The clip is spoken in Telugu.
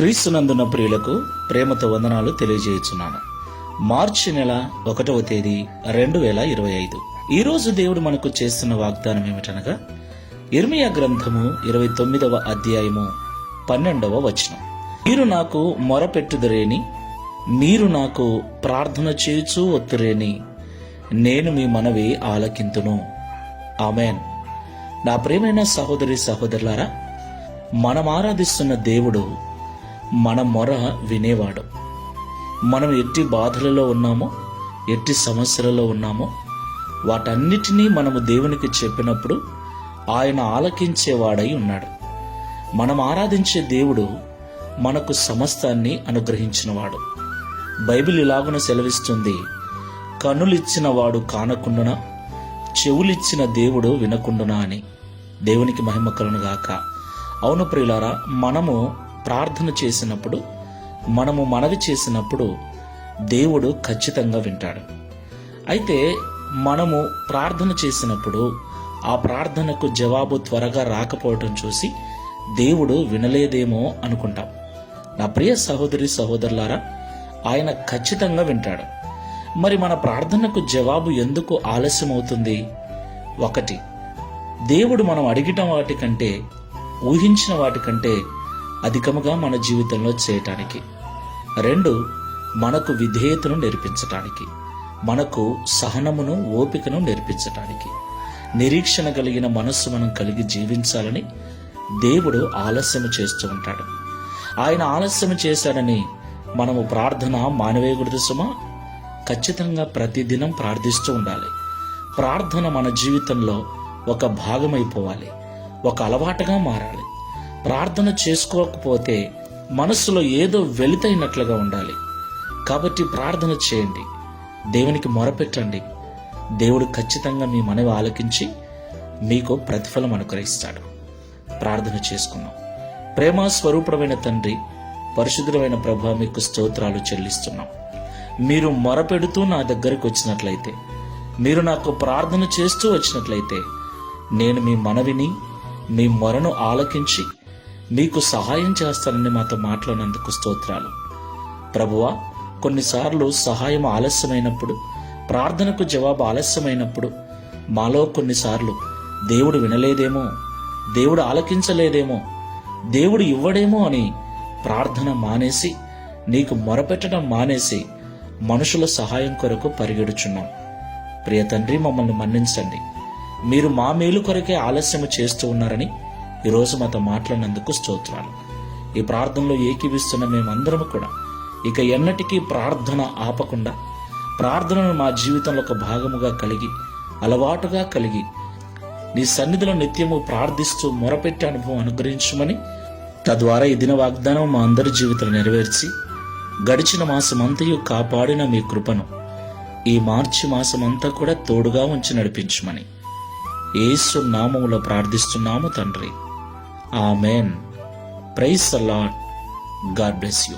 క్రీస్తునందున్న ప్రియులకు ప్రేమతో వందనాలు తెలియజేయుచున్నాను. మార్చి నెల 1వ తేదీ 2025. ఈరోజు దేవుడు మనకు చేస్తున్న వాగ్దానం ఏమిటనగా యిర్మీయా గ్రంథము 29వ అధ్యాయము 12వ వచనం. మీరు నాకు మొరపెట్టుదురేని, మీరు నాకు ప్రార్థన చేయుచూ ఒత్తురేని, నేను మీ మనవి ఆలకింతును. ఆమెన్. నా ప్రియమైన సహోదరి సహోదరులారా, మనం ఆరాధిస్తున్న దేవుడు మన మొర వినేవాడు. మనం ఎట్టి బాధలలో ఉన్నామో, ఎట్టి సమస్యలలో ఉన్నామో, వాటన్నిటినీ మనము దేవునికి చెప్పినప్పుడు ఆయన ఆలకించేవాడై ఉన్నాడు. మనం ఆరాధించే దేవుడు మనకు సమస్తాన్ని అనుగ్రహించినవాడు. బైబిల్ ఇలాగున సెలవిస్తుంది, కన్నులిచ్చిన వాడు కానకుండునా, చెవులిచ్చిన దేవుడు వినకుండునా అని. దేవునికి మహిమ కలుగునుగాక. అవును ప్రియులారా, మనము ప్రార్థన చేసినప్పుడు, మనము మనవి చేసినప్పుడు దేవుడు ఖచ్చితంగా వింటాడు. అయితే మనము ప్రార్థన చేసినప్పుడు ఆ ప్రార్థనకు జవాబు త్వరగా రాకపోవటం చూసి దేవుడు వినలేదేమో అనుకుంటాం. నా ప్రియ సహోదరి సహోదరులారా, ఆయన ఖచ్చితంగా వింటాడు. మరి మన ప్రార్థనకు జవాబు ఎందుకు ఆలస్యం అవుతుంది? 1, దేవుడు మనం అడిగిన వాటికంటే, ఊహించిన వాటికంటే అధికముగా మన జీవితంలో చేయటానికి. 2, మనకు విధేయతను నేర్పించటానికి, మనకు సహనమును ఓపికను నేర్పించటానికి. నిరీక్షణ కలిగిన మనస్సు మనం కలిగి జీవించాలని దేవుడు ఆలస్యం చేస్తూ ఉంటాడు. ఆయన ఆలస్యం చేశాడని మనము ప్రార్థన మానవేయకూడదు సుమా. ఖచ్చితంగా ప్రతిదినం ప్రార్థిస్తూ ఉండాలి. ప్రార్థన మన జీవితంలో ఒక భాగమైపోవాలి, ఒక అలవాటుగా మారాలి. ప్రార్థన చేసుకోకపోతే మనస్సులో ఏదో వెలితైనట్లుగా ఉండాలి. కాబట్టి ప్రార్థన చేయండి, దేవునికి మొరపెట్టండి. దేవుడు ఖచ్చితంగా మీ మనవి ఆలకించి మీకు ప్రతిఫలం అనుగ్రహిస్తాడు. ప్రార్థన చేసుకున్నాం. ప్రేమ స్వరూపమైన తండ్రి, పరిశుద్ధమైన ప్రభువా, మీకు స్తోత్రాలు చెల్లిస్తున్నాం. మీరు మొరపెడుతూ నా దగ్గరకు వచ్చినట్లయితే, మీరు నాకు ప్రార్థన చేస్తూ వచ్చినట్లయితే, నేను మీ మనవిని, మీ మొరను ఆలకించి మీకు సహాయం చేస్తానని మాతో మాట్లాడినందుకు స్తోత్రాలు. ప్రభువా, కొన్నిసార్లు సహాయం ఆలస్యమైనప్పుడు, ప్రార్థనకు జవాబు ఆలస్యమైనప్పుడు మాలో కొన్నిసార్లు దేవుడు వినలేదేమో, దేవుడు ఆలకించలేదేమో, దేవుడు ఇవ్వడేమో అని ప్రార్థన మానేసి, నీకు మొరపెట్టడం మానేసి మనుషుల సహాయం కొరకు పరిగెడుచున్నాం. ప్రియ తండ్రి, మమ్మల్ని మన్నించండి. మీరు మా మేలు కొరకే ఆలస్యం చేస్తూ ఉన్నారని ఈరోజు మాతో మాట్లాడినందుకు స్తోత్రాలు. ఈ ప్రార్థనలో ఏకీవిస్తున్న మేమందరము కూడా ఇక ఎన్నటికీ ప్రార్థన ఆపకుండా, ప్రార్థనను మా జీవితంలో ఒక భాగముగా కలిగి, అలవాటుగా కలిగి, నీ సన్నిధిలో నిత్యము ప్రార్థిస్తూ మొరపెట్టే అనుభవం అనుగ్రహించమని, తద్వారా ఈ దిన వాగ్దానం మా అందరి జీవితంలో నెరవేర్చి గడిచిన మాసమంతయు కాపాడిన మీ కృపను ఈ మార్చి మాసమంతా కూడా తోడుగా ఉంచి నడిపించమని యేసు నామములో ప్రార్థిస్తున్నాము తండ్రి. Amen. Praise the Lord. God bless you.